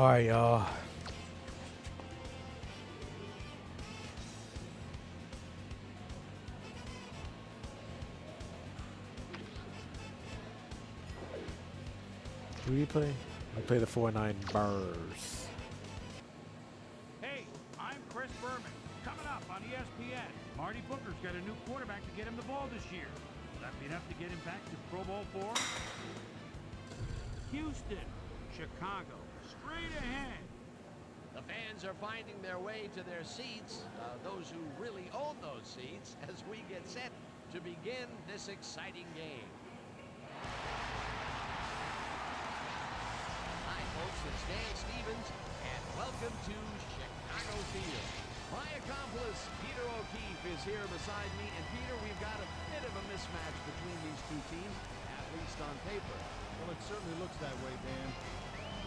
Alright, y'all. Who do you play? I play the 4-9 Bears. Hey, I'm Chris Berman. Coming up on ESPN, Marty Booker's got a new quarterback to get him the ball this year. Will that be enough to get him back to Pro Bowl 4? Houston, Chicago, straight ahead. The fans are finding their way to their seats, those who really own those seats, as we get set to begin this exciting game. Hi, folks, it's Dan Stevens, and welcome to Chicago Field. My accomplice, Peter O'Keefe, is here beside me, and Peter, we've got a bit of a mismatch between these two teams, at least on paper. Well, it certainly looks that way, Dan.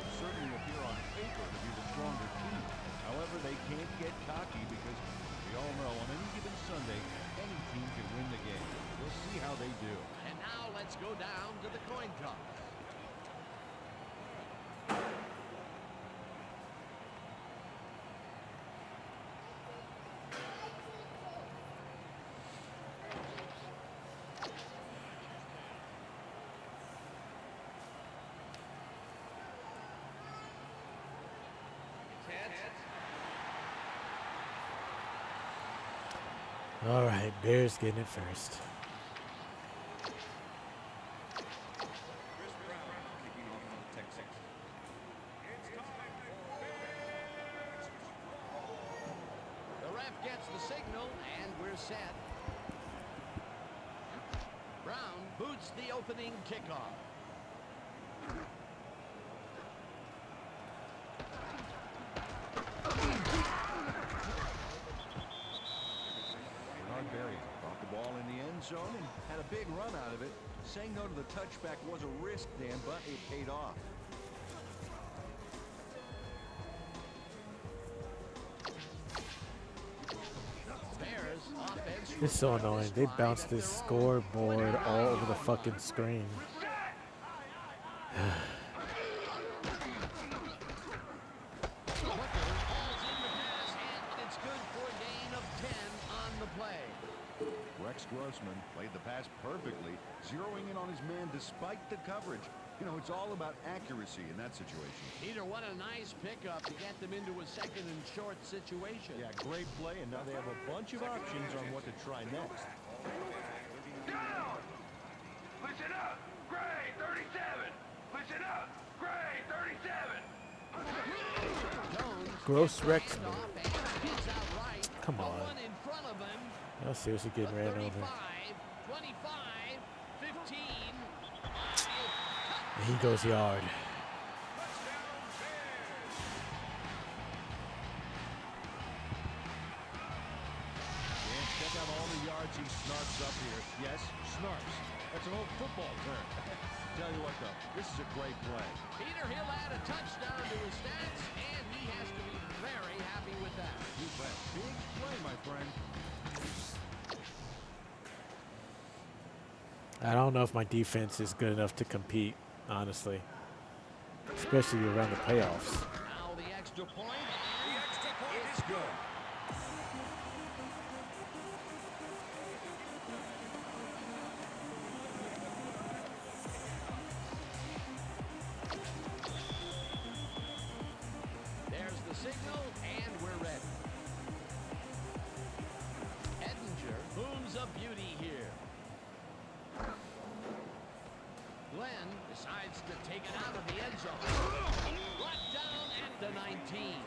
It certainly appear on paper to be the stronger team. However, they can't get cocky because we all know on any given Sunday, any team can win the game. We'll see how they do. And now let's go down to the coin toss. Alright, Bears getting it first. The ref gets the signal, and we're set. Brown boots the opening kickoff. Berry brought the ball in the end zone and had a big run out of it. Saying no to the touchback was a risk, Dan, but it paid off. Bears offense. It's so annoying. They bounced this scoreboard all over the fucking screen. Rex Grossman played the pass perfectly, zeroing in on his man despite the coverage. You know, it's all about accuracy in that situation. Peter, what a nice pickup to get them into a second and short situation. Yeah, great play, and now they have a bunch of options on what to try next. Down! Listen up! Gray 37! Listen up! Gray 37! Gross Rexman. Come on. Y'all seriously getting ran over. 25, 15. And he goes yard. And check out all the yards he snarfs up here. Yes, snarfs. That's an old football term. Tell you what, though, this is a great play. Peter, he'll add a touchdown to his stats, and he has to be very happy with that. You bet. Big play, my friend. I don't know if my defense is good enough to compete, honestly. Especially around the playoffs. Now the extra point. The extra point is good. There's the signal, and we're ready. Edinger booms a beauty here. Glenn decides to take it out of the end zone. Brought down at the 19.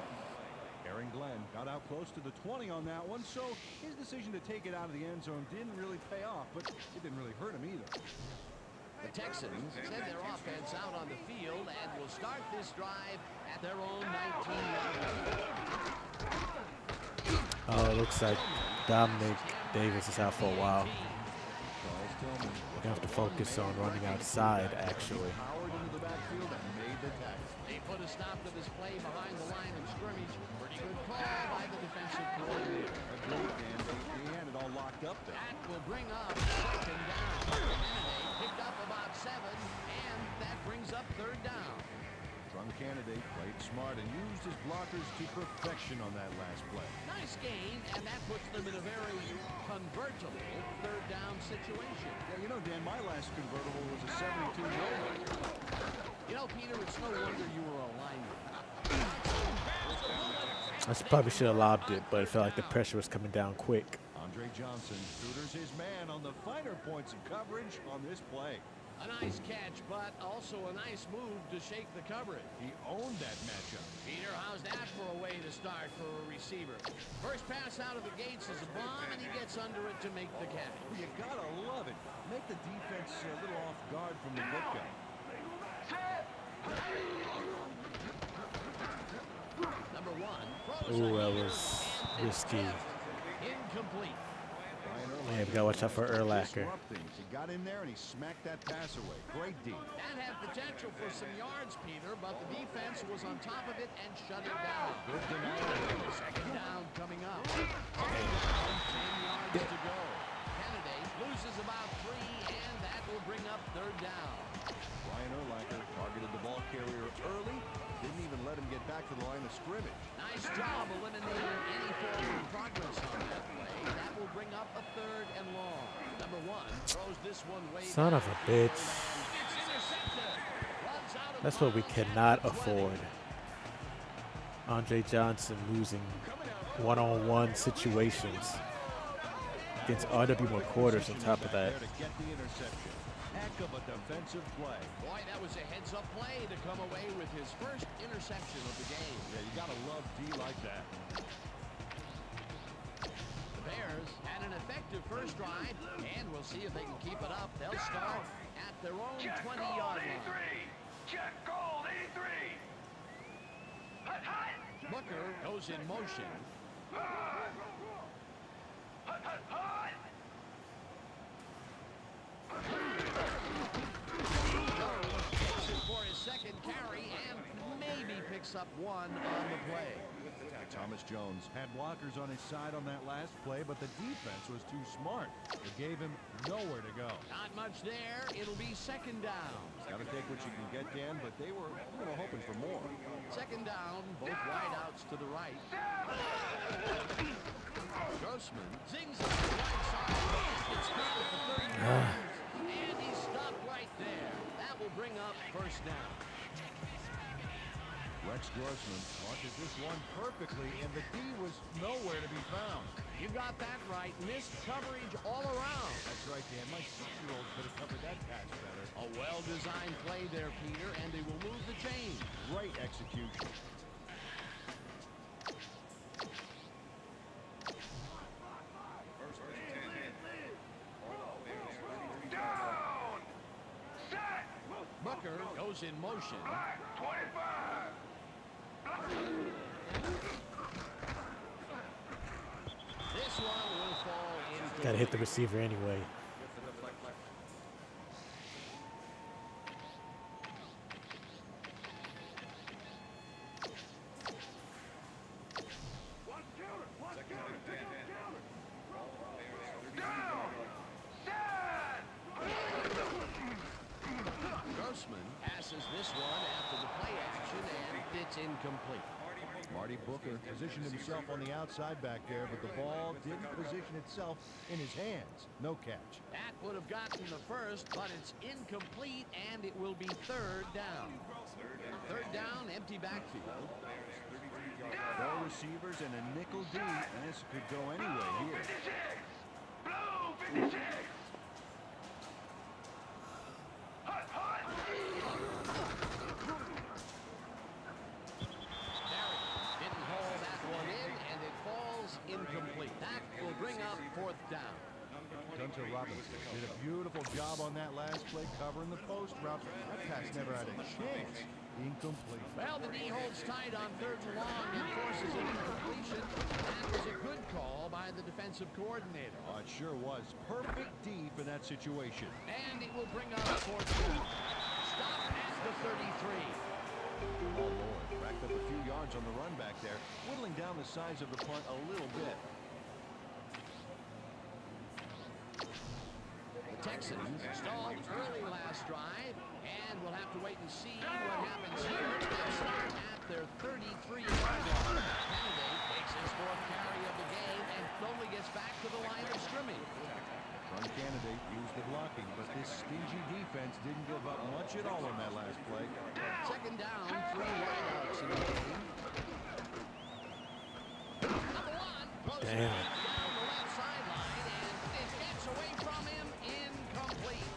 Aaron Glenn got out close to the 20 on that one, so his decision to take it out of the end zone didn't really pay off, but it didn't really hurt him either. The Texans send their offense out on the field and will start this drive at their own 19-yard line. Oh, it looks like Dominic Davis is out for a while. Charles Tillman We're going to have to focus on running outside, actually. powered into the backfield and made the tackle. They put a stop to this play behind the line of scrimmage. Pretty good call by the defensive coordinator. Agreed, Dan. They had it all locked up there. That will bring up second down. Kennedy picked up about 7, and that brings up third down. Strong candidate, played smart, and used his blockers to perfection on that last play. Nice gain, and that puts them in a very convertible third down situation. Yeah, you know, Dan, my last convertible was a 72 Nova. You know, Peter, it's no wonder you were a lineman. I probably should have lobbed it, but it felt like the pressure was coming down quick. Andre Johnson tutors his man on the finer points of coverage on this play. A nice catch, but also a nice move to shake the coverage. He owned that matchup. Peter, how's that for a way to start for a receiver? First pass out of the gates is a bomb, and he gets under it to make the catch. You gotta love it. Make the defense a little off guard from the get-go. Number one. Ooh, that was risky. Incomplete. Yeah, we gotta watch out for Urlacher. He got in there and he smacked that pass away. Great D. That had potential for some yards, Peter, but the defense was on top of it and shut it down. Good denial. Second down coming up. 10 yards to go. Kennedy loses about 3, and that will bring up third down. Brian Urlacher targeted the ball carrier early. Didn't even let him get back to the line of scrimmage. Nice job eliminating any forward progress on that play. That will bring up a third and long. Number one throws this one way Son of a bitch. It's intercepted. Runs out of That's what we bounds cannot at the 20. afford. Andre Johnson losing one-on-one situations against R.W. McQuarters on top of that. There to get the interception. Heck of a defensive play. Boy, that was a heads-up play to come away with his first interception of the game. Yeah, you gotta love D like that. The Bears had an effective first drive, and we'll see if they can keep it up. They'll start at their own 20-yard line. Check gold 83. Hut, hut. Booker goes in motion. Hut, hut, hut. Takes it for his second carry and maybe picks up one on the play. Thomas Jones had blockers on his side on that last play, but the defense was too smart. It gave him nowhere to go. Not much there. It'll be second down. Got to take what you can get, Dan, but they were hoping for more. Second down, both wideouts to the right. Grossman zings it to the right side. It's good for 30 yards. And he's stopped right there. That will bring up first down. Rex Grossman launches this one perfectly, and the D was nowhere to be found. You got that right. Missed coverage all around. That's right, Dan. My 6-year-old could have covered that pass better. A well-designed play there, Peter, and they will move the chain. Great execution. Down. Set. Booker goes in motion. Black 25. This one will fall into Gotta hit the receiver anyway. Down. Set. Grossman passes this one after the play action, and it's incomplete. Marty Booker positioned himself on the outside back there, but the ball didn't position itself in his hands. No catch. That would have gotten the first, but it's incomplete, and it will be third down. Third down, empty backfield. Four receivers and a nickel D, and this could go anywhere here. 56. Blue 56. Hut, hut. Didn't haul that one in, and it falls incomplete. That will bring up fourth down. Gunter Robinson did a beautiful job on that last play covering the post route. That pass never had a chance. Incomplete. Well, the D holds tight on third and long and forces an incompletion. That was a good call by the defensive coordinator. Oh, it sure was. Perfect D for that situation. And it will bring up fourth down. Stop at the 33. Oh, Lord. Racked up a few yards on the run back there, whittling down the size of the punt a little bit. The Texans stalled early last drive, and And we'll have to wait and see what happens here. They'll start at their 33-yard line. Kennedy makes his 4th carry of the game and only gets back to the line of scrimmage. From Candidate used the blocking, but this stingy defense didn't give up much at all on that last play. 2nd down, 3 wideouts in the game. Number 1 goes Damn. right down the left sideline, and it gets away from him, incomplete.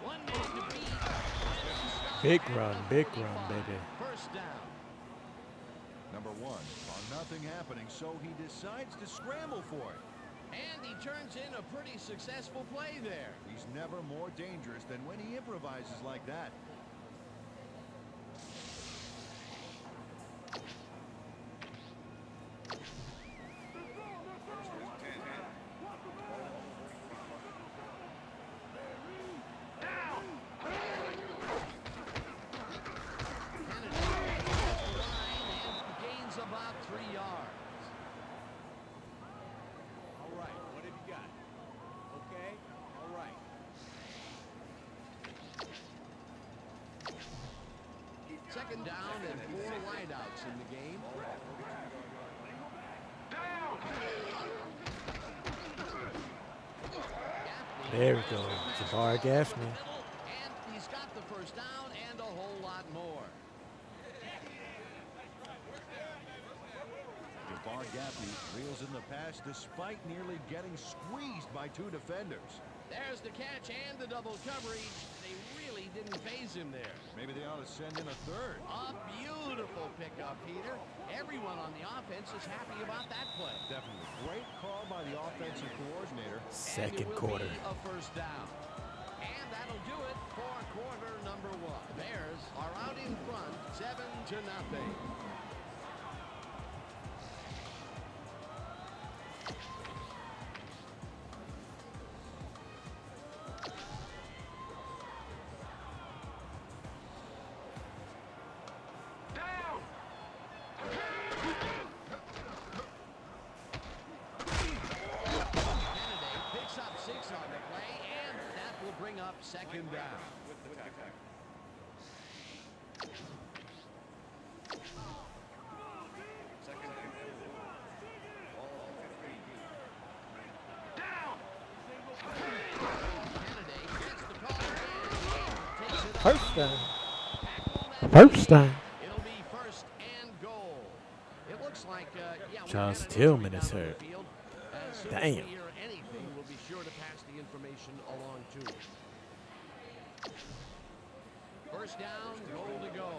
One man to beat. Big run, baby. 1st down. Number 1 saw nothing happening, so he decides to scramble for it. And he turns in a pretty successful play there. He's never more dangerous than when he improvises like that. Kennedy across the line and gains about 3 yards. All right, what have you got? Okay, all right. 2nd down and 4 wideouts in the game. Gaffney There we go. Jabbar Gaffney. and he's got the 1st down and a whole lot more. Jabbar Gaffney reels in the pass despite nearly getting squeezed by 2 defenders. There's the catch and the double coverage. They really didn't phase him there. Maybe they ought to send in a 3rd. A beautiful pickup, Peter. Everyone on the offense is happy about that play. Definitely. Great call by the offensive coordinator. And it Second will quarter. be a 1st down. And that'll do it for quarter number 1. Bears are out in front, 7-0. Kennedy picks up 6 on the play, and that will bring up 2nd down. Kennedy gets the call and takes it up. First down. Tackle that First way. down. It'll be 1st and goal. It looks like yeah, we've Charles got an Tillman injury is down on the hurt. field. As soon Damn. as we hear anything, we'll be sure to pass the information along to you. 1st down, goal to go.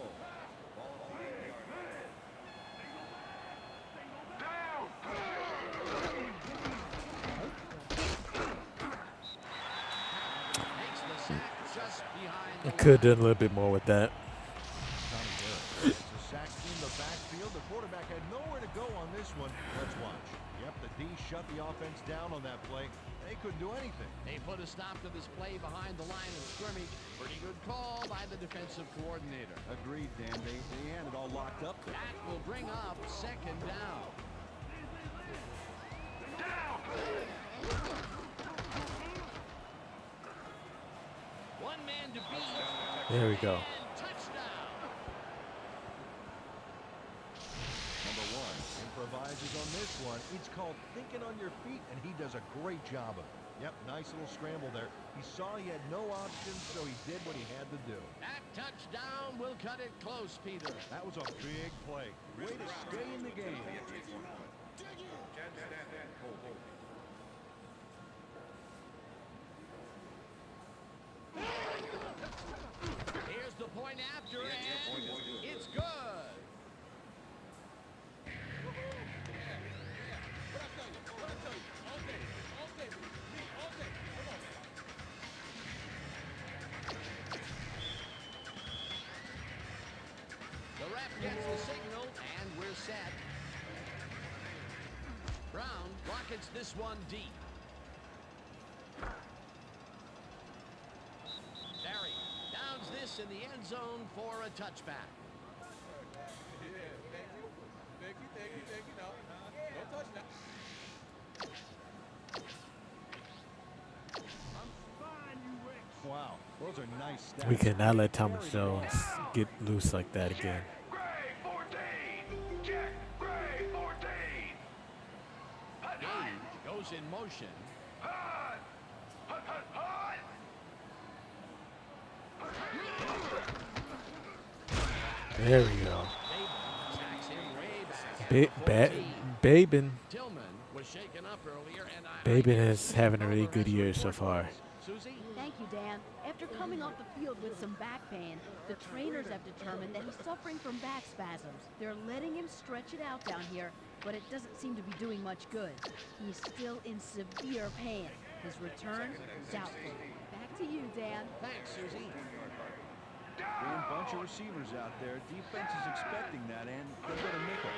Makes the sack just behind the I could have done a little bit more with that. Tommy Garrett. It's a sack in the backfield. The quarterback had nowhere to go on this one. Let's watch. Yep, the D shut the offense down on that play. They couldn't do anything. They put a stop to this play behind the line of scrimmage. Pretty good call by the defensive coordinator. Agreed, Dan. They had it all locked up there. That will bring up 2nd down. One man to beat. There we go. And touchdown. Number 1 improvises on this one. It's called thinking on your feet, and he does a great job of it. Yep, nice little scramble there. He saw he had no options, so he did what he had to do. That touchdown will cut it close, Peter. That was a big play. Way to stay in the game. Here's the point after, and it's good. The ref gets the signal, and we're set. Brown rockets this one deep. Barry downs this in the end zone for a touchback. Wow, those are nice stats. We cannot let Thomas Jones get loose like that again. Gray 14. Check. Gray 14. Hut, hut. Gage goes in motion. Hut. Hut, hut, hut. There we go. Saban attacks him way back. Babin. Tillman was shaken up earlier, and Babin is having a really good year so far. Susie? Thank you, Dan. After coming off the field with some back pain, the trainers have determined that he's suffering from back spasms. They're letting him stretch it out down here, but it doesn't seem to be doing much good. He's still in severe pain. His return, doubtful. Back to you, Dan. Thanks, Susie. Being bunch of receivers out there, defense is expecting that, and they're going to nickel.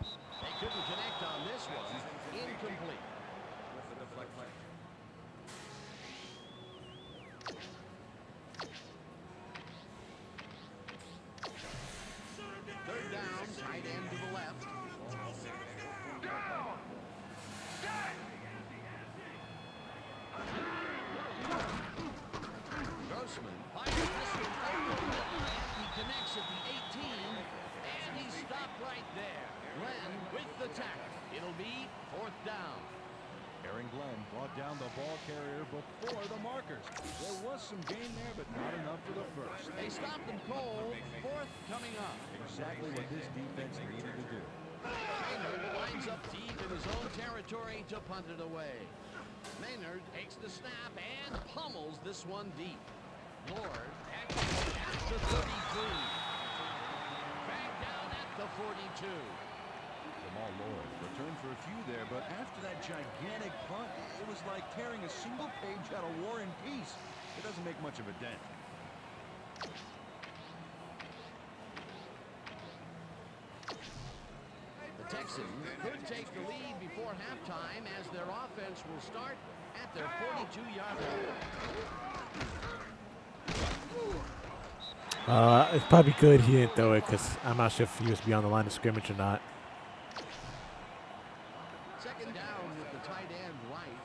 They couldn't connect on this one. Incomplete. Third down, tight end to the left. Down. Set. Grossman fires this one over the line. He connects at the 18, and he stopped right there. Glenn with the tackle. It'll be fourth down. Aaron Glenn brought down the ball carrier before the markers. There was some gain there, but not enough for the first. They stopped them cold. Fourth coming up. Exactly what this defense needed to do. Maynard lines up deep in his own territory to punt it away. Maynard takes the snap and pummels this one deep. Lord at the 33. Back down at the 42. Jamal Lord returned for a few there, but after that gigantic punt, it was like tearing a single page out of War and Peace. It doesn't make much of a dent. The Texans could take the lead before halftime as their offense will start at their 42-yard line. It's probably good he didn't throw it because I'm not sure if he was beyond the line of scrimmage or not. Second down with the tight end right.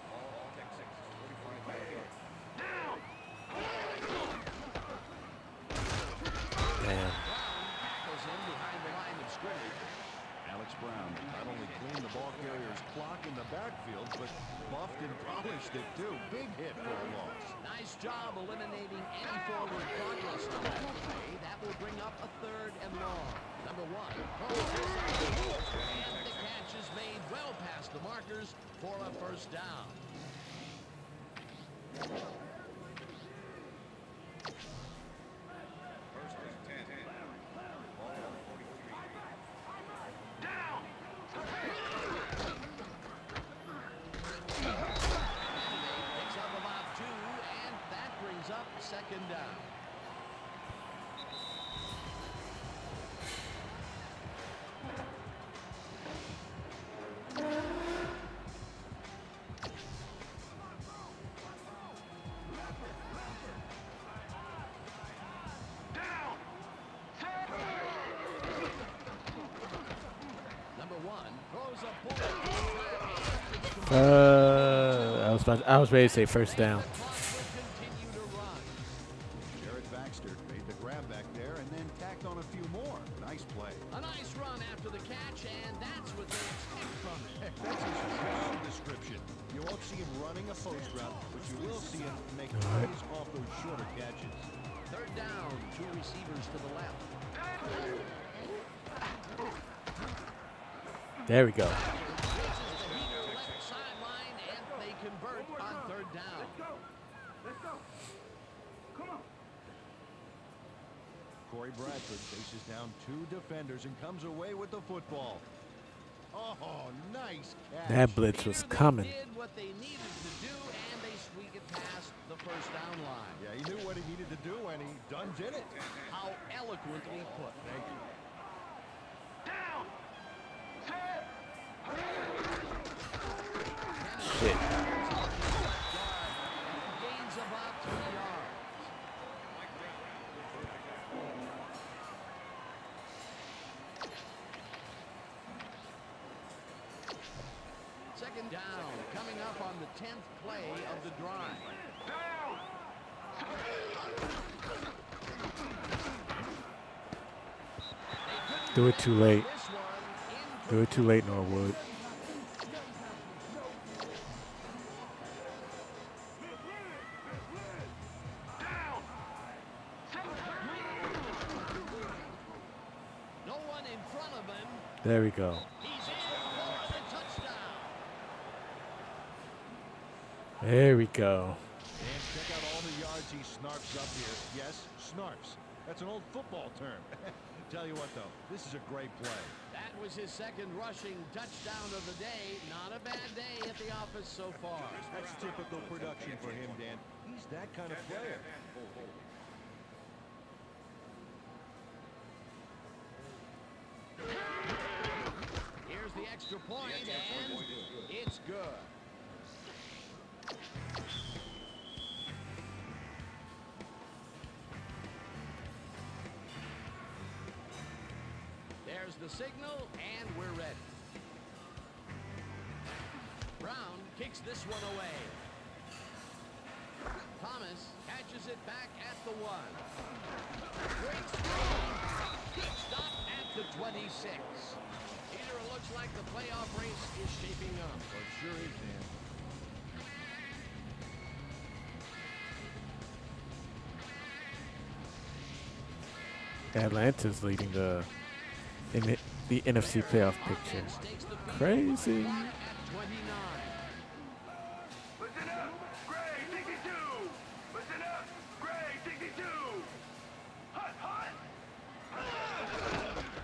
Damn. Tackles him behind the line of scrimmage. Alex Brown not only cleaned the ball carrier's clock in the backfield, but buffed and polished it too. Big hit for a loss. Nice job eliminating any forward progress on that play. That will bring up a third and long. Number one, throws this out, and the catch is made well past the markers for a first down. Down. Picks up about two, and that brings up second down. Down. Set. Number one throws a bullet. I was ready to say first down. Continue to run. Jared Baxter made the grab back there and then tacked on a few more. Nice play. A nice run after the catch, and that's what they expect from him. Heck, that's his job description. You won't see him running a post route, but you will see him make plays off those shorter catches. Third down, two receivers to the left. There we go. Reaches the heater left sideline, and they convert on third down. Let's go. Come on. Corey Bradford faces down two defenders and comes away with the football. Oh, nice catch. That blitz was coming. They did what they needed to do, and they squeak it past the first down line. Yeah, he knew what he needed to do, and he done did it. How eloquently put. Thank you. Down. Set. Shit. Gains about 3 yards. the 10th play of the drive. Down. Do it too late. This one Do it too late, Norwood. Down. no one in front of him. There we go. He's in for the touchdown. There we go. And check out all the yards he snarfs up here. Yes, snarfs. That's an old football term. Tell you what, though, this is a great play. That was his second rushing touchdown of the day. Not a bad day at the office so far. That's typical production for him, Dan. He's that kind of player. Here's the extra point, and it's good. There's the signal, and we're ready. Brown kicks this one away. Thomas catches it back at the 1. Breaks free. Stop at the 26. Peter, it looks like the playoff race is shaping up. Well, it sure is, Dan. Atlanta's leading the NFC playoff picture. Offense takes the field Crazy. at 29. Listen up. Gray 62. Listen up. Gray 62. Hot, hot.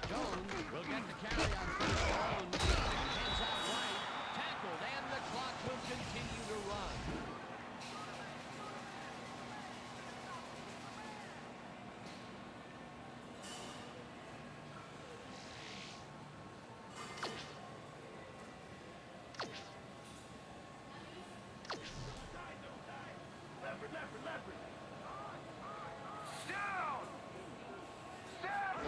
Jones will get the carry on first down. Hands out right. Tackled, and the clock will continue to run. Leopard, leopard, leopard. Down. Down.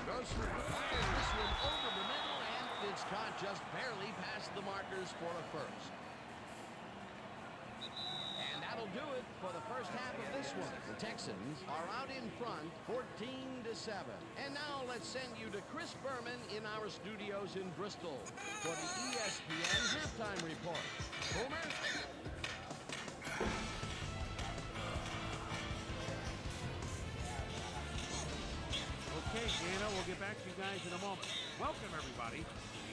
Grossman fires this one over the middle, and it's caught just barely past the markers for a first. And that'll do it for the first half of this one. The Texans are out in front, 14-7. And now let's send you to Chris Berman in our studios in Bristol for the ESPN halftime report. Boomer? Okay, Dana, we'll get back to you guys in a moment. Welcome, everybody, to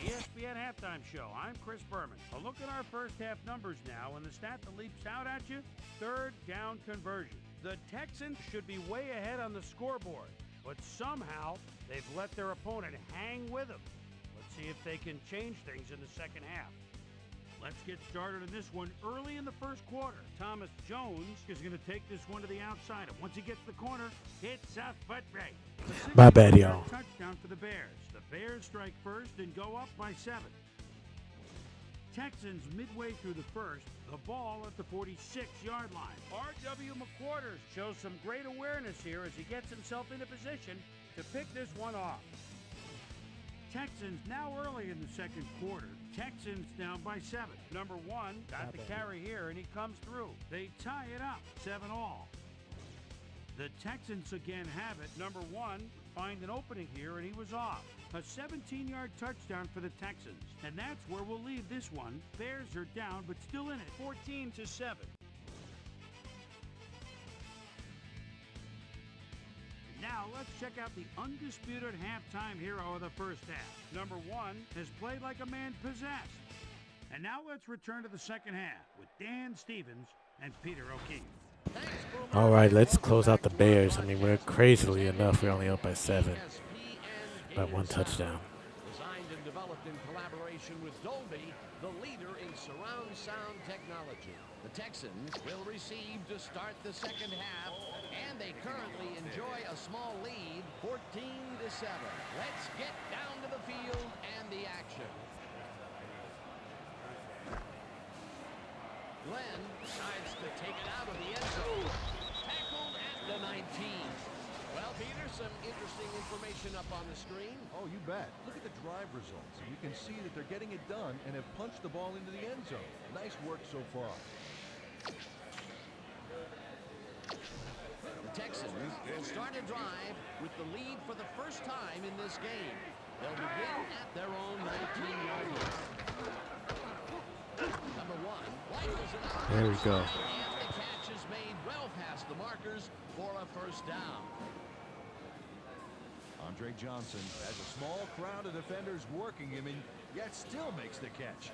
the ESPN Halftime Show. I'm Chris Berman. A look at our first half numbers now, and the stat that leaps out at you, third down conversion. The Texans should be way ahead on the scoreboard, but somehow they've let their opponent hang with them. Let's see if they can change things in the second half. Let's get started on this one early in the first quarter. Thomas Jones is going to take this one to the outside, and once he gets the corner, it's a foot race. My bad, y'all. Touchdown for the Bears. The Bears strike first and go up by 7. Texans midway through the first, the ball at the 46-yard line. R.W. McQuarters shows some great awareness here as he gets himself in a position to pick this one off. Texans now early in the second quarter. Texans down by 7. Number 1 got the carry here, and he comes through. They tie it up, 7-all. The Texans again have it. Number 1 find an opening here, and he was off. A 17-yard touchdown for the Texans, and that's where we'll leave this one. Bears are down, but still in it, 14-7. Now let's check out the undisputed halftime hero of the first half. Number 1 has played like a man possessed. And now let's return to the second half with Dan Stevens and Peter O'Keefe. All right, let's close out the Bears. I mean, we're crazily enough, we're only up by 7. By 1 touchdown. Designed and developed in collaboration with Dolby, the leader in surround sound technology. The Texans will receive to start the second half, and they currently enjoy a small lead, 14-7. Let's get down to the field and the action. Glenn decides to take it out of the end zone. Tackled at the 19. Well, Peter, some interesting information up on the screen. Oh, you bet. Look at the drive results. You can see that they're getting it done and have punched the ball into the end zone. Nice work so far. The Texans will start a drive with the lead for the first time in this game. They'll begin at their own 19-yard line. Number one, rifles it out. There we go. And the catch is made well past the markers for a first down. Andre Johnson has a small crowd of defenders working him, and yet still makes the catch.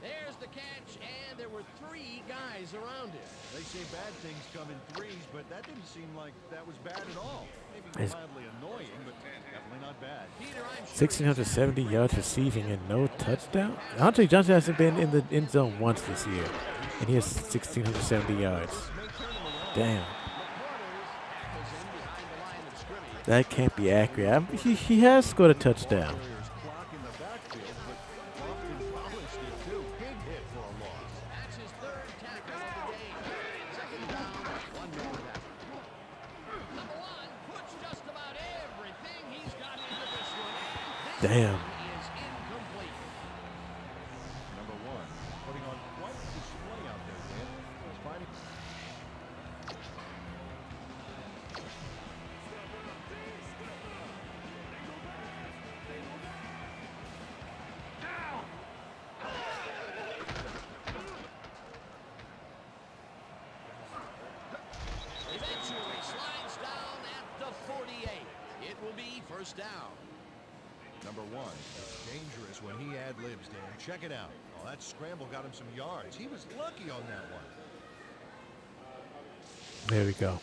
There's the catch, and there were 3 guys around it. They say bad things come in threes, but that didn't seem like that was bad at all. Maybe It's- mildly annoying, but definitely not bad. Peter, I'm sure 1,670 yards receiving and no touchdown. Andre Johnson hasn't been in the end zone once this year, and he has 1,670 yards. Damn. That can't be accurate. He has scored a touchdown. Warriors clock in the backfield, but often polished it too. Big hit for a loss. that's his 3rd tackle of the game. Second down, 1 more down. Number one puts just about everything he's got into this one. This Damn. one is incomplete. Number one, putting on quite a display out there, Dan. He's finding. Eventually slides down at the 48. It will be first down. Number one, dangerous when he ad-libs, Dan. Check it out. Oh, that scramble got him some yards. He was lucky on that one. There we go.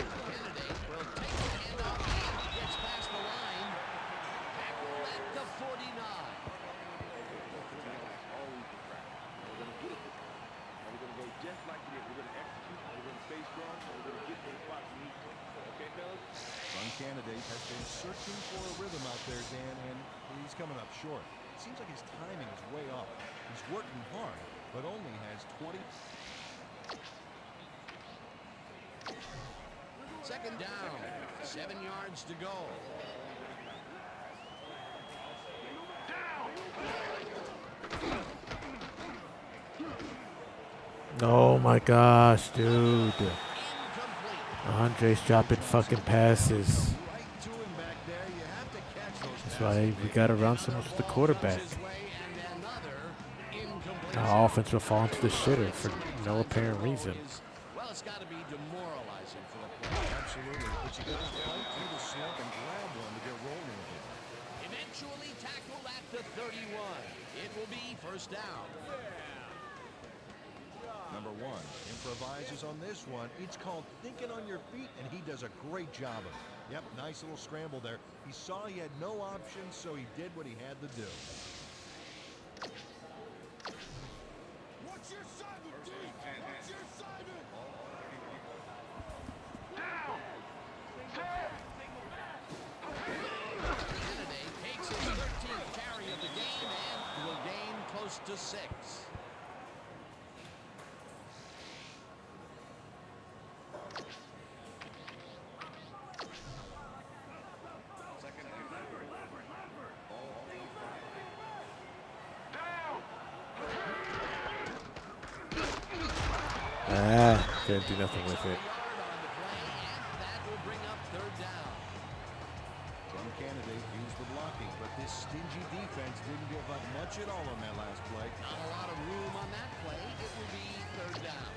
Candidate will take the handoff and gets past the line. Tackle at the 49. Run candidate has been searching for a rhythm out there, Dan, and he's coming up short. It seems like his timing is way off. He's working hard, but only has 20. Second down, 7 yards to go. Oh my gosh, dude. Incomplete. Andre's dropping fucking passes. Right to him back there. You have to catch those That's passes. why we got to run so much with the quarterback. His way and another incomplete. Our offense will fall into the shitter for no apparent reason. Well, it's got to be demoralizing for the player. Absolutely. But you got to fight through the slump and grab one to get rolling again. Eventually tackled at the 31. It will be first down. Number one improvises on this one. It's called thinking on your feet, and he does a great job of it. Yep, nice little scramble there. He saw he had no options, so he did what he had to do. What's your assignment, D? What's your assignment? Kennedy takes his 13th carry of the game and will gain close to 6. Couldn't do nothing with it. Yard on the play, and that will bring up third down. Some candidate used the blocking, but this stingy defense didn't give up much at all on that last play. Not a lot of room on that play. It will be third down.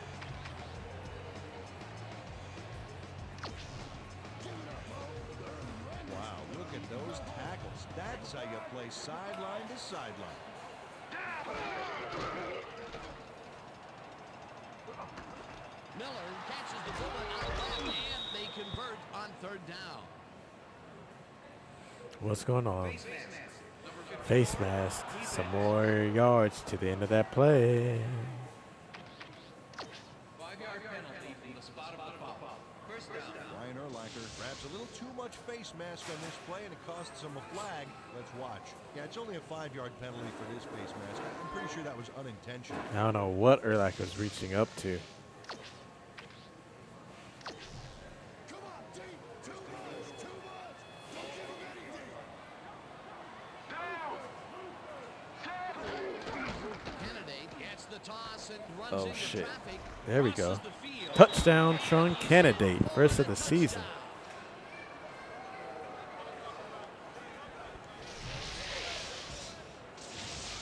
Wow, look at those tackles. That's how you play sideline to sideline. Miller catches the bullet out left, and they convert on third down. What's going on? Face mask. Some more yards to the end of that play. 5-yard penalty from the spot of the pop-up. First down. Ryan Urlacher grabs a a little too much face mask on this play, and it costs him a flag. Let's watch. Yeah, it's only a 5-yard penalty for this face mask. I'm pretty sure that was unintentional. I don't know what Urlacher was reaching up to. Oh, shit. There we go. Touchdown, Sean Candidate. First of the season.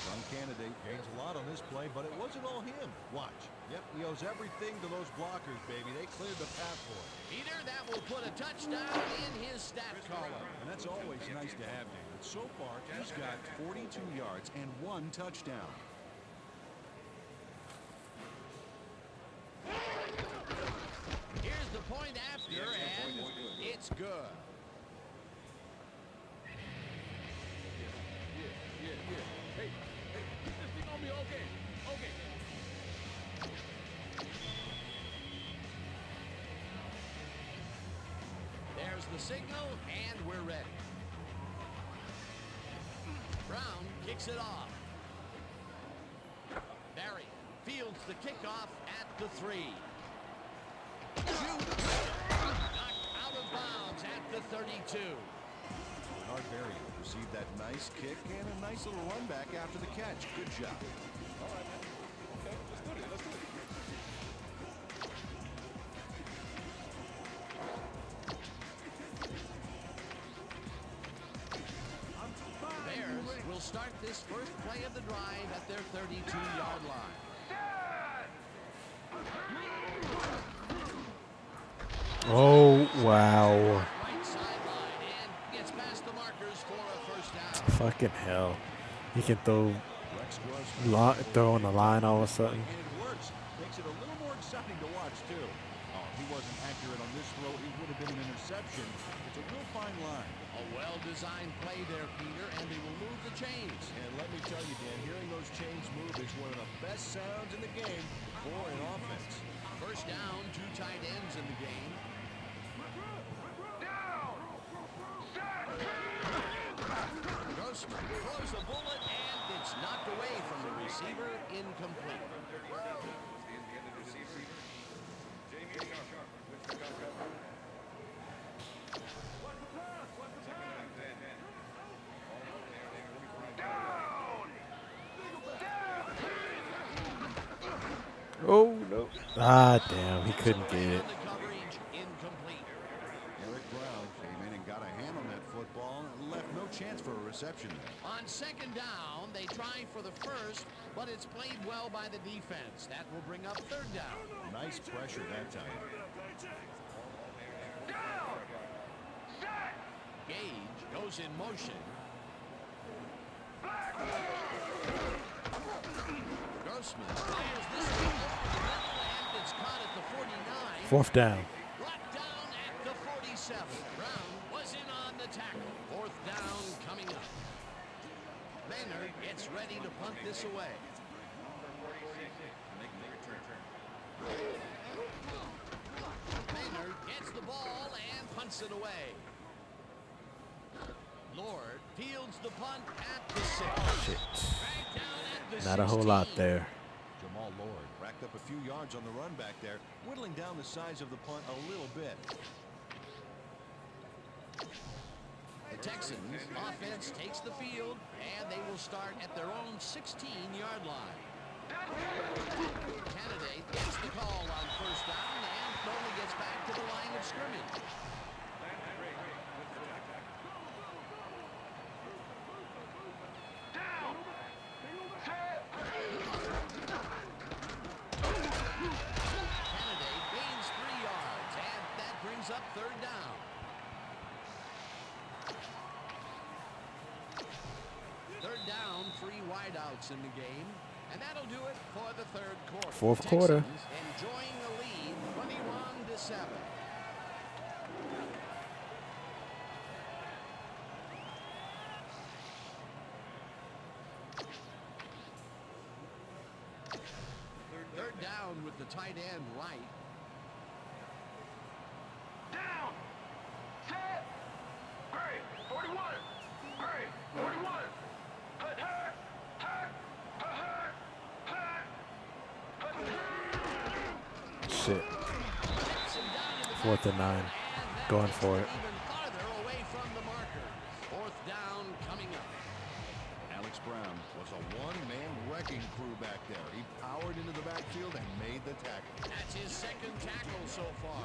Sean Candidate gains a lot on this play, but it wasn't all him. Watch. Yep, he owes everything to those blockers, baby. They cleared the path for him. Peter, that will put a touchdown in his stat column. And that's always nice to have, David. So far, he's got 42 yards and 1 touchdown. Here's the point after, and it's good. Hey, keep this thing on me, okay? There's the signal, and we're ready. Brown kicks it off. Barry fields the kickoff at the 3. Shoots. Knocked out of bounds at the 32. Bernard Berry received that nice kick and a nice little run back after the catch. Good job. All right, man. Okay, let's do it. Bears will start this first play of the drive at their 32-yard line. Oh, wow. Right sideline and gets past the markers for a first down. Fucking hell. He can throw Rex Grossman on the line all of a sudden. and it works. Makes it a little more exciting to watch, too. Oh, he wasn't accurate on this throw. It would have been an interception. It's a real fine line. A well-designed play there, Peter, and they will move the chains. And let me tell you, Dan, hearing those chains move is one of the best sounds in the game for an offense. First down, 2 tight ends in the game. Grossman throws a bullet, and it's knocked away from the receiver, incomplete. Oh, no. Ah, damn. He couldn't get it. The coverage incomplete. Eric Brown came in and got a hand on that football and left no chance for a reception there. On second down, they try for the first, but it's played well by the defense. That will bring up third down. Nice pressure that time. Gage goes in motion. Grossman fires this one over the middle, and it's caught at the 49. Fourth down. Brought down at the 47. Brown was in on the tackle. Fourth down coming up. Maynard gets ready to punt this away. Maynard gets the ball and punts it away. Lord fields the punt at the 6. Shit. Back down at the Not a whole lot 16. there. Jamal Lord racked up a few yards on the run back there, whittling down the size of the punt a little bit. The Texans offense takes the field, and they will start at their own 16-yard line. Candidate gets the call on first down and only gets back to the line of scrimmage. Candidate gains 3 yards, and that brings up third down. Third down, 3 wideouts in the game, and that'll do it for the third quarter. Fourth quarter. Texans enjoying a lead, 21-7. Third down with the tight end right. Down. 10. shit. 4th and 9. Going for it. Even farther away from the marker. 4th down coming up. Alex Brown was a one-man wrecking crew back there. He powered into the backfield and made the tackle. That's his 2nd tackle so far.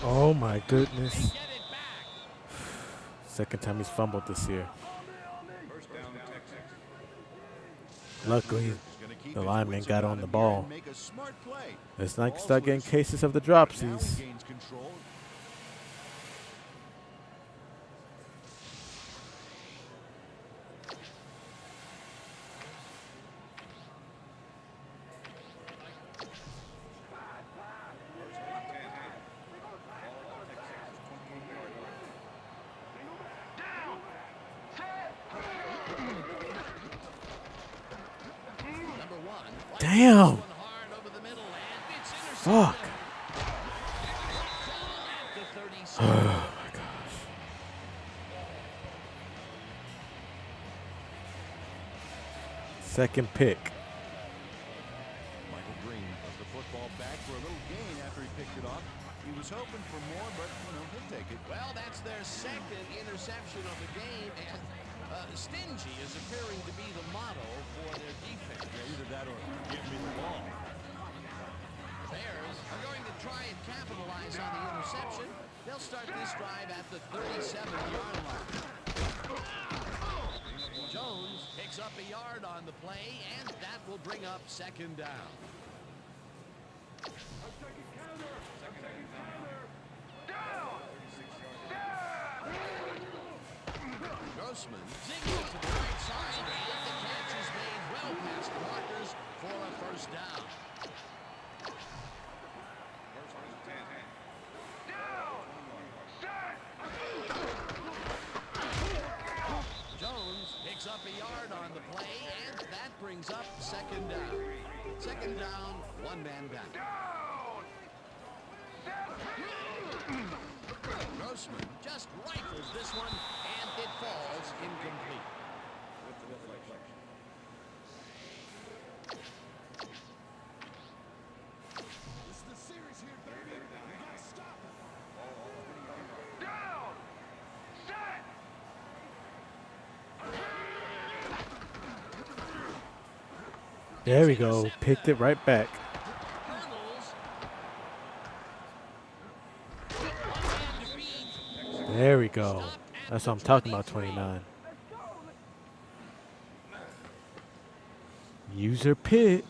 Oh my goodness. Get it back. Second time he's fumbled this year. First down, Texas. Luckily, He's gonna keep the his lineman wits got about on the him here ball. and make a smart play. Let's not Ball start getting switch. cases of the Now dropsies. he gains control. Number 1. Damn. One hard over the middle and it's intercepted. Fuck. At the 37. Oh my gosh. Second pick. Michael Green was the football back for a little gain after he picked it off. He was hoping for more, but he'll take it. Well, that's their 2nd interception of the game, and stingy is appearing to be the motto for their defense. Yeah, either that or give me the ball. Bears are going to try and capitalize on the interception. They'll start this drive at the 37-yard line. Jones picks up a yard on the play, and that will bring up 2nd down. Grossman zigging to the right side, and the catch is made well past the markers for a 1st down. Jones picks up a yard on the play, and that brings up 2nd down. 2nd down, 1 man down. Grossman just rifles this one, and it falls incomplete. This is the series here, baby. We gotta stop it. Down! Set! There we go. Picked it right back. Hurdles. One-man defeat. There we go. That's what I'm talking about, 29. User pick.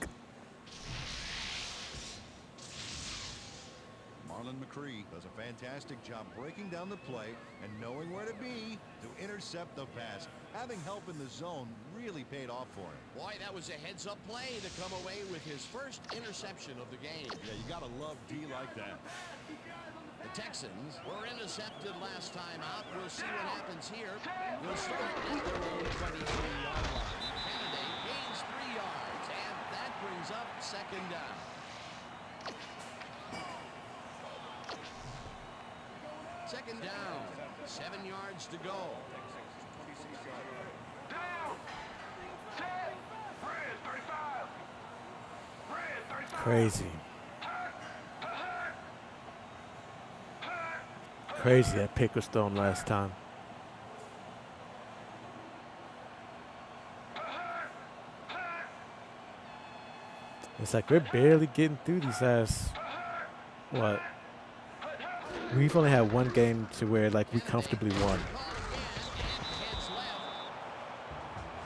Marlon McCree does a fantastic job breaking down the play and knowing where to be to intercept the pass. Having help in the zone really paid off for him. Boy, that was a heads-up play to come away with his 1st interception of the game. Yeah, you gotta love D like that. The Texans were intercepted last time out. We'll see what happens here. They'll start at their own 23-yard line. Kennedy gains 3 yards, and that brings up 2nd down. Second down, 7 yards to go. Down! Set! Red 35! Red 35! Crazy. Crazy that pick was thrown last time. It's like we're barely getting through these last, what? We've only had one game to where like we comfortably won.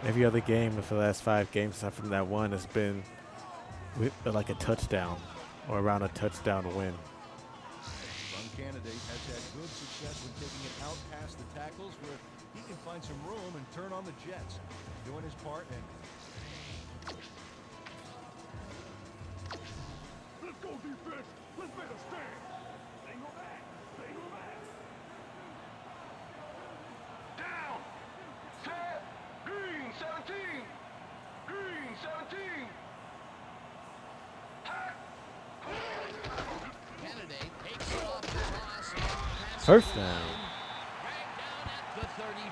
Every other game of the last 5 games aside from that one has been with like a touchdown or around a touchdown win. Young candidate has had good success when taking it out past the tackles where he can find some room and turn on the jets. Doing his part and Let's go defense! Let's make a stand! Single back! Single back! Down! Set! Green 17! Green 17! Hot! Kennedy takes it off the toss. And passes 1st down. Dragged down at the 38.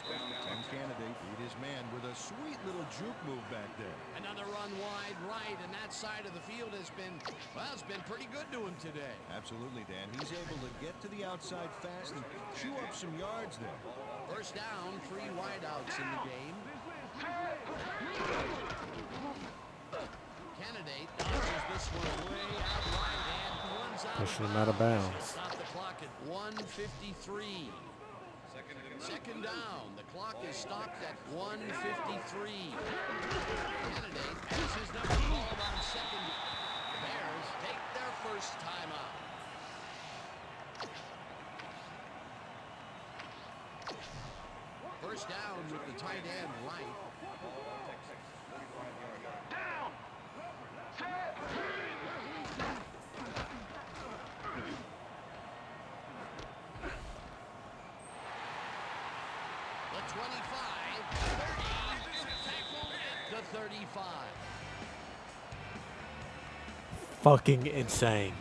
And Candidate beat his man with a sweet little juke move back there. Another run wide right, and that side of the field has been, well, it's been pretty good to him today. Absolutely, Dan. He's able to get to the outside fast and chew up some yards there. First down, 3 wideouts in the game. Candidate dodges this one way out right and runs out Pushing of him out of bounds. bounds. Stop the clock at 1:53. Second down. The clock is stopped at 1:53. Candidate has his number called on second. The Bears take their first timeout. First down with the tight end right. Down. Set. The 25, 30, tackled at the 35. Fucking insane.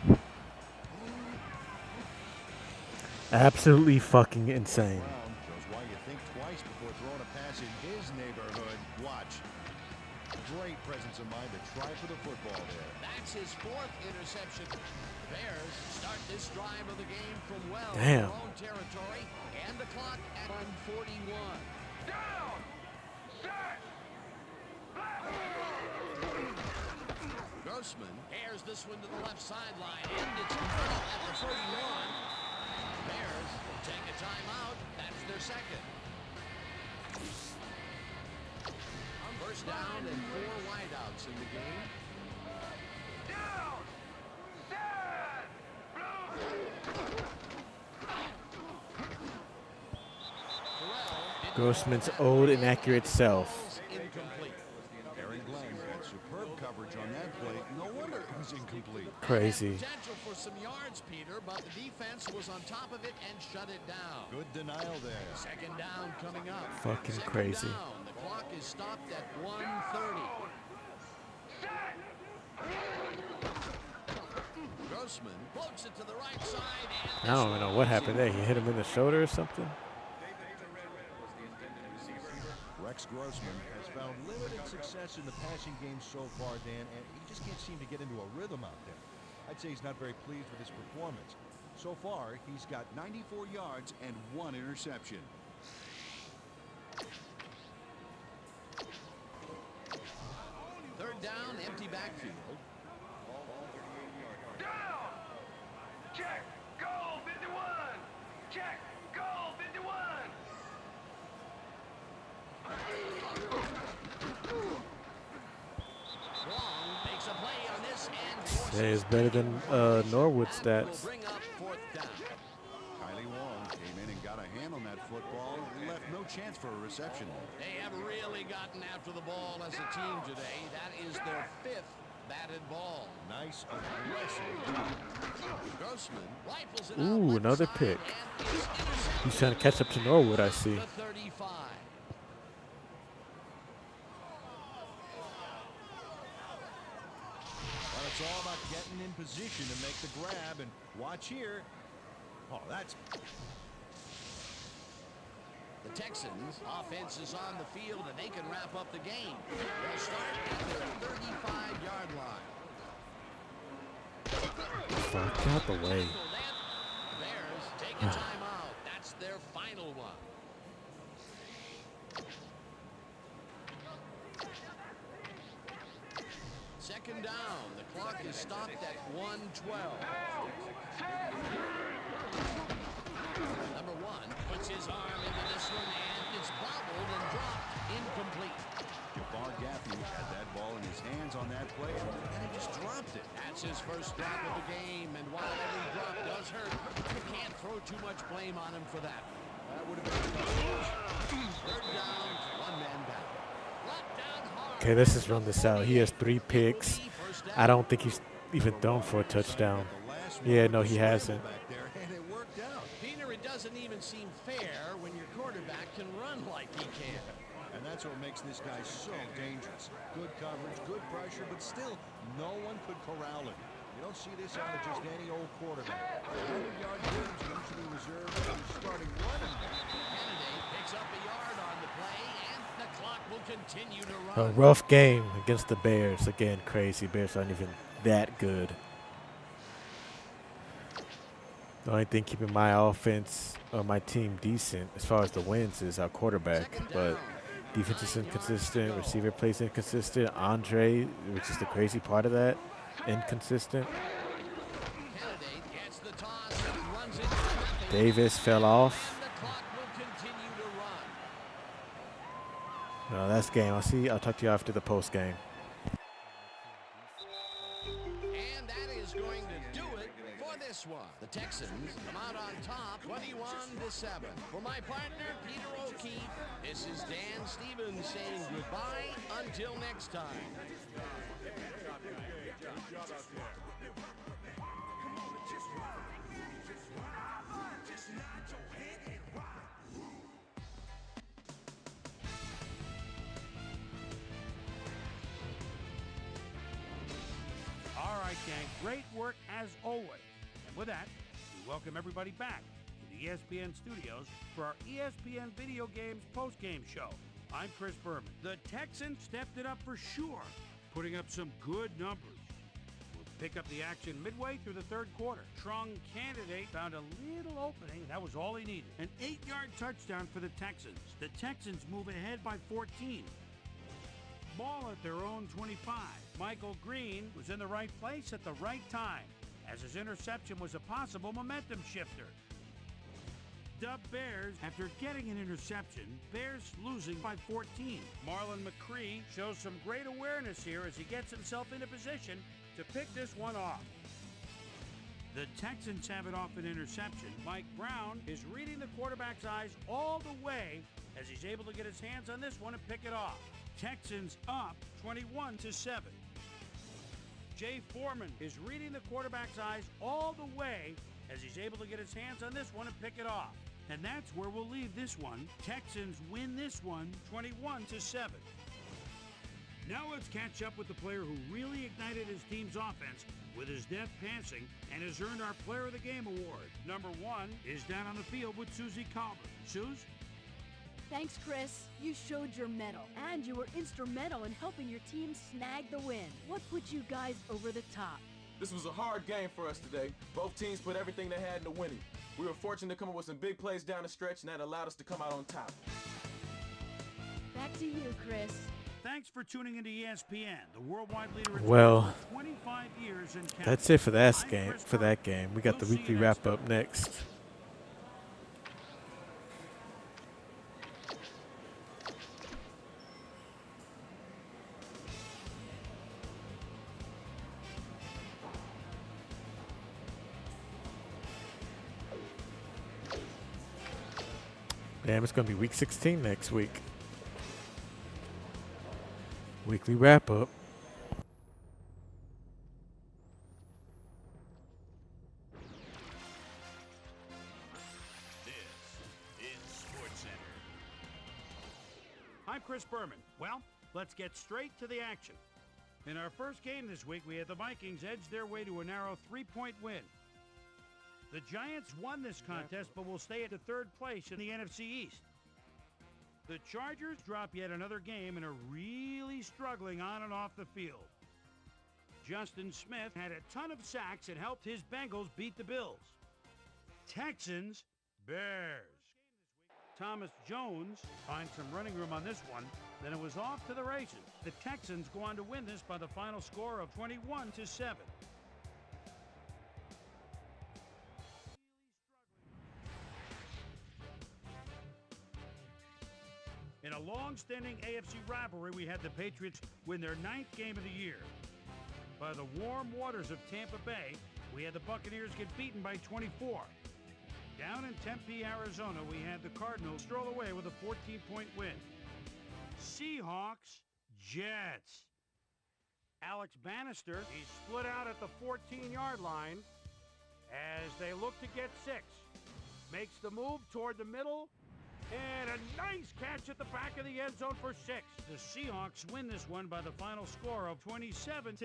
Absolutely fucking insane. Brown shows why you think twice before throwing a pass in his neighborhood. Watch. Great presence of mind to try for the football there. That's his 4th interception. The Bears start this drive of the game from well in Damn. their own territory, and the clock at 1:41. Down. Set. Grossman airs this one to the left sideline, and it's complete at the 31. Bears will take a timeout. That's their second. First down and 4 wideouts in the game. Down. Set. Grossman's old inaccurate self. Incomplete. Aaron Glenn had superb coverage on that play. No wonder it was incomplete. Crazy. Potential for some yards, Peter, but the defense was on top of it and shut it down. Good denial there. Second down coming up. Fucking Second crazy. Down. The clock is stopped at 1:30. Grossman floats it to the right side. And I don't even know what happened there. He hit him in the shoulder or something? Rex Grossman has found limited success in the passing game so far, Dan, and he just can't seem to get into a rhythm out there. I'd say he's not very pleased with his performance. So far, he's got 94 yards and 1 interception. Third down, empty backfield. Down. Check. Goal 51. Check. Goal 51. Long makes a play on this and forces Yeah, it's better than Norwood will stats. bring up 4th down. Kylie Wong came in and got a hand on that football and left no chance for a reception. They have really gotten after the ball as a team today. That is their 5th batted ball. Nice, aggressive. Grossman rifles it out Ooh, left another side pick. and is intercepted. He's trying to catch up to Norwood, I see. The 35. Well, it's all about getting in position to make the grab, and watch here. Oh, that's The Texans offense is on the field and they can wrap up the game. They'll start at their 35-yard line. Fuck out the way. The Bears take a timeout. That's their final one. Second down. The clock is stopped at 1:12. Number 1 puts his arm into this one and it's bobbled and dropped. Incomplete. Jabbar Gaffney had that ball in his hands on that play, and he just dropped it. That's his first drop of the game, and while every drop does hurt, you can't throw too much blame on him for that. That would have been Third down, 1 man back. Locked down hard. Okay, let's just run this out. He has 3 picks. First down. I don't think he's even thrown for a touchdown. Yeah, no, he hasn't. back there, and it worked out. Peter, it doesn't even seem fair when your quarterback can run like he can. And that's what makes this guy so dangerous. Good coverage, good pressure, but still, no one could corral him. You don't see this out of just any old quarterback. 100-yard games are usually reserved for the starting running back. Kennedy picks up a yard will continue to A run. rough game against the Bears. Again, crazy. Bears aren't even that good. The only thing keeping my offense or my team decent as far as the wins is our quarterback. Second But down. defense is 9 yards to inconsistent. go. Receiver plays inconsistent. Andre, which is the crazy part of that, inconsistent. Candidate gets the toss and runs it for nothing. Davis fell off. And the clock will continue to run. No, that's game. I'll talk to you after the post game. And that is going to do it for this one. The Texans come out on top 21-7. For my partner, Peter O'Keefe, this is Dan Stevens saying goodbye until next time. All right, gang. Great work as always. And with that, we welcome everybody back to the ESPN studios for our ESPN Video Games post-game show. I'm Chris Berman. The Texans stepped it up for sure, putting up some good numbers. We'll pick up the action midway through the third quarter. Trung Candidate found a little opening, and that was all he needed. An 8-yard touchdown for the Texans. The Texans move ahead by 14. Ball at their own 25. Michael Green was in the right place at the right time, as his interception was a possible momentum shifter. Dub Bears after getting an interception. Bears losing by 14. Marlon McCree shows some great awareness here as he gets himself into position to pick this one off. The Texans have it off an interception. Mike Brown is reading the quarterback's eyes all the way as he's able to get his hands on this one and pick it off. Texans up 21-7. Jay Foreman is reading the quarterback's eyes all the way as he's able to get his hands on this one and pick it off. And that's where we'll leave this one. Texans win this one 21-7. Now let's catch up with the player who really ignited his team's offense with his deft passing and has earned our Player of the Game award. Number 1 is down on the field with Susie Colbert. Suze? Thanks, Chris. You showed your mettle, and you were instrumental in helping your team snag the win. What put you guys over the top? This was a hard game for us today. Both teams put everything they had into winning. We were fortunate to come up with some big plays down the stretch, and that allowed us to come out on top. Back to you, Chris. Thanks for tuning into ESPN, the worldwide leader in Well, sports for 25 years and counting. that's it for that I'm game. Chris For Berman. that game, we got the We'll see weekly you next wrap up next. Damn, it's going to be week 16 next week. Weekly wrap up. This is SportsCenter. I'm Chris Berman. Well, let's get straight to the action. In our first game this week, we had the Vikings edge their way to a narrow 3-point win. The Giants won this contest, but will stay at the third place in the NFC East. The Chargers drop yet another game and are really struggling on and off the field. Justin Smith had a ton of sacks and helped his Bengals beat the Bills. Texans, Bears. Thomas Jones finds some running room on this one, then it was off to the races. The Texans go on to win this by the final score of 21-7. In a long-standing AFC rivalry, we had the Patriots win their 9th game of the year. By the warm waters of Tampa Bay, we had the Buccaneers get beaten by 24. Down in Tempe, Arizona, we had the Cardinals stroll away with a 14-point win. Seahawks, Jets. Alex Bannister, he's split out at the 14-yard line as they look to get 6. Makes the move toward the middle, and a nice catch at the back of the end zone for 6. The Seahawks win this one by the final score of 27-10.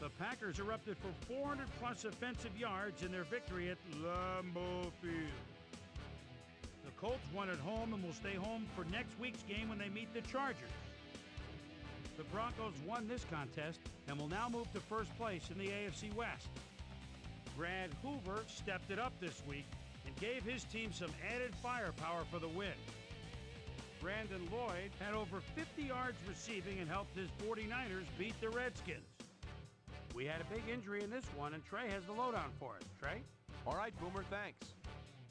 The Packers erupted for 400-plus offensive yards in their victory at Lambeau Field. The Colts won at home and will stay home for next week's game when they meet the Chargers. The Broncos won this contest and will now move to first place in the AFC West. Brad Hoover stepped it up this week and gave his team some added firepower for the win. Brandon Lloyd had over 50 yards receiving and helped his 49ers beat the Redskins. We had a big injury in this one, and Trey has the lowdown for it. Trey? All right, Boomer, thanks.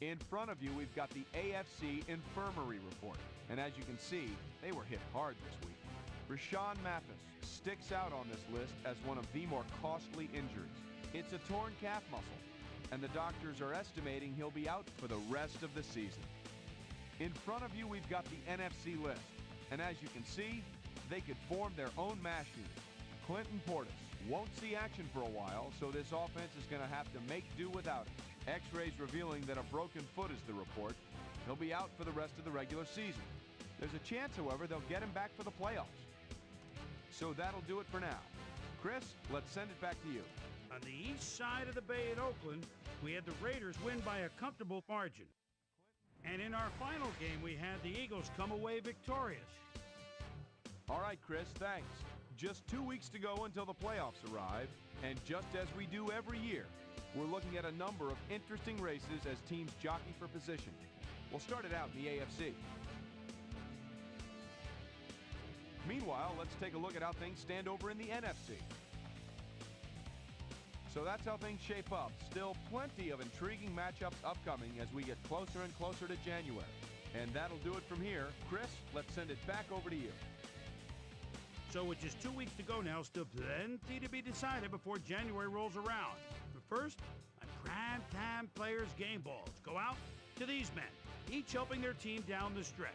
In front of you, we've got the AFC Infirmary Report. And as you can see, they were hit hard this week. Rashawn Mathis sticks out on this list as one of the more costly injuries. It's a torn calf muscle, and the doctors are estimating he'll be out for the rest of the season. In front of you, we've got the NFC list. And as you can see, they could form their own mash unit. Clinton Portis won't see action for a while, so this offense is going to have to make do without him. X-rays revealing that a broken foot is the report. He'll be out for the rest of the regular season. There's a chance, however, they'll get him back for the playoffs. So that'll do it for now. Chris, let's send it back to you. On the east side of the bay at Oakland, we had the Raiders win by a comfortable margin. And in our final game, we had the Eagles come away victorious. All right, Chris, thanks. Just 2 weeks to go until the playoffs arrive, and just as we do every year, we're looking at a number of interesting races as teams jockey for position. We'll start it out in the AFC. Meanwhile, let's take a look at how things stand over in the NFC. So that's how things shape up. Still plenty of intriguing matchups upcoming as we get closer and closer to January. And that'll do it from here. Chris, let's send it back over to you. So with just 2 weeks to go now, still plenty to be decided before January rolls around. But first, my prime-time players' game balls go out to these men, each helping their team down the stretch.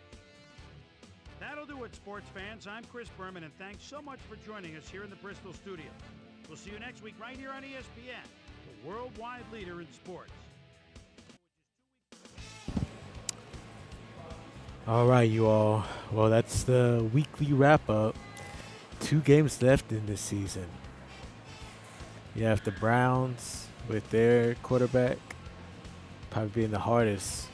That'll do it, sports fans. I'm Chris Berman, and thanks so much for joining us here in the Bristol studio. We'll see you next week right here on ESPN, the worldwide leader in sports. All right, you all. Well, that's the weekly wrap-up. 2 games left in this season. You have the Browns with their quarterback probably being the hardest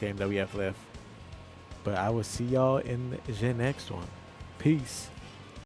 game that we have left. But I will see y'all in the next one. Peace.